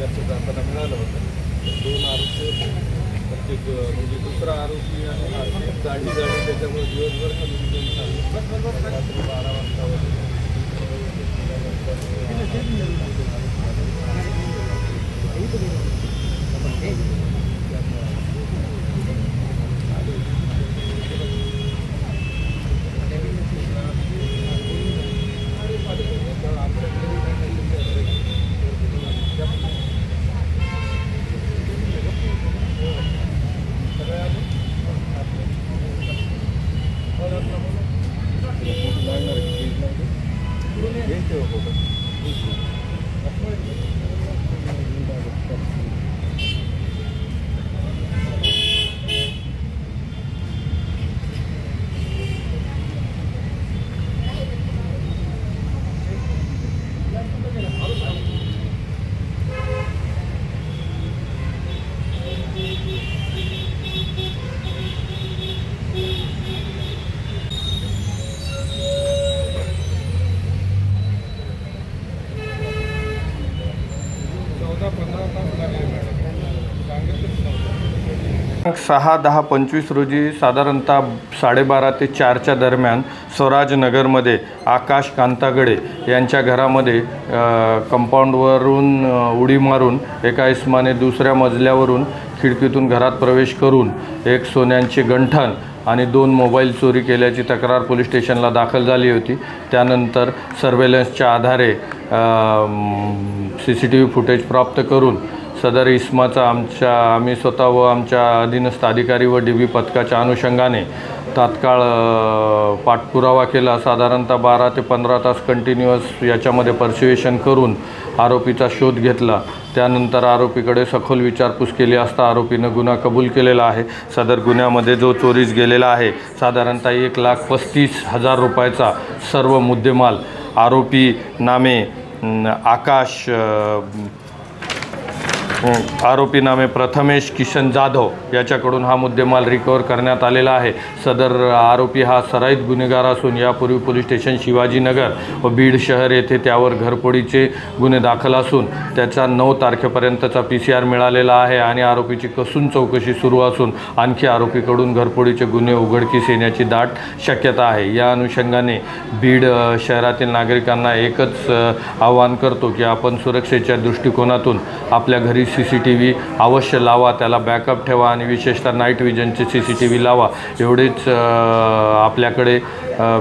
असं जाताना मिळालं होतं. 2 आरोपी होते. म्हणजे दुसरा आरोपी आणि गाडी त्याच्यामुळे दिवसभर रात्री 12 वाजता वगैरे दिनांक 6/10/25 रोजी साधारणतः 12:30 ते 4च्या दरम्यान स्वराजनगरमध्ये आकाश कांतागडे यांच्या घरामध्ये कंपाऊंडवरून उडी मारून एका इसमाने दुसऱ्या मजल्यावरून खिडकीतून घरात प्रवेश करून एक सोन्यांचे गंठण आणि 2 मोबाईल चोरी केल्याची तक्रार पोलीस स्टेशनला दाखल झाली होती। त्यानंतर सर्वेलन्सच्या आधारे CCTV फुटेज प्राप्त करून सदर इसमाचा आम्ही स्वतः व आमच्या अधीनस्थ अधिकारी व DB पथकाच्या अनुषंगाने तात्काळ पाठपुरावा केला। साधारणतः 12 ते 15 तास कंटिन्यूअस याच्यामध्ये पर्सिव्हेशन करून आरोपीचा शोध घेतला। त्यानंतर आरोपीकडे सखोल विचारपूस केली असता आरोपीने गुन्हा कबूल केलेला आहे। सदर गुन्ह्यामध्ये जो चोरीस गेलेला आहे साधारणतः 1,35,000 रुपयाचा सर्व मुद्देमाल आरोपी नामे आरोपी नामे प्रथमेश किशन जाधव याच्याकडून हा मुद्देमाल रिकवर करण्यात आलेला आहे। सदर आरोपी हा सराईत गुन्हेगार असून यापूर्वी पोलीस स्टेशन शिवाजीनगर व बीड शहर येथे त्यावर घरफोडीचे गुन्हे दाखल असून त्याचा 9 तारखेपर्यंतचा PCR मिळालेला आहे आणि आरोपीची कसून चौकशी सुरू असून आणखी आरोपीकडून घरफोडीचे गुन्हे उघडकीस येण्याची दाट शक्यता आहे। या अनुषंगाने बीड शहरातील नागरिकांना एकच आवाहन करतो की आपण सुरक्षेच्या दृष्टिकोनातून आपल्या घरी CCTV अवश्य लावा, त्याला बॅकअप ठेवा आणि विशेषतः नाईट विजनचे CCTV लावा। एवढेच आपल्याकडे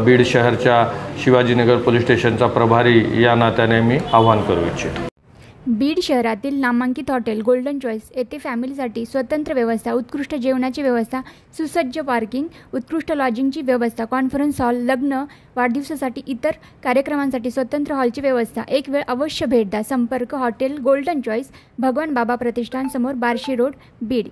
बीड शहरच्या शिवाजीनगर पोलीस स्टेशनचा प्रभारी या नात्याने मी आवाहन करू इच्छितो। बीड शहरातील नामांकित हॉटेल गोल्डन चॉईस येथे फॅमिलीसाठी स्वतंत्र व्यवस्था, उत्कृष्ट जेवणाची व्यवस्था, सुसज्ज पार्किंग, उत्कृष्ट लॉजिंगची व्यवस्था, कॉन्फरन्स हॉल, लग्न, वाढदिवसासाठी इतर कार्यक्रमांसाठी स्वतंत्र हॉलची व्यवस्था। एक वेळ अवश्य भेट द्या। संपर्क हॉटेल गोल्डन चॉईस, भगवान बाबा प्रतिष्ठान समोर, बार्शी रोड, बीड।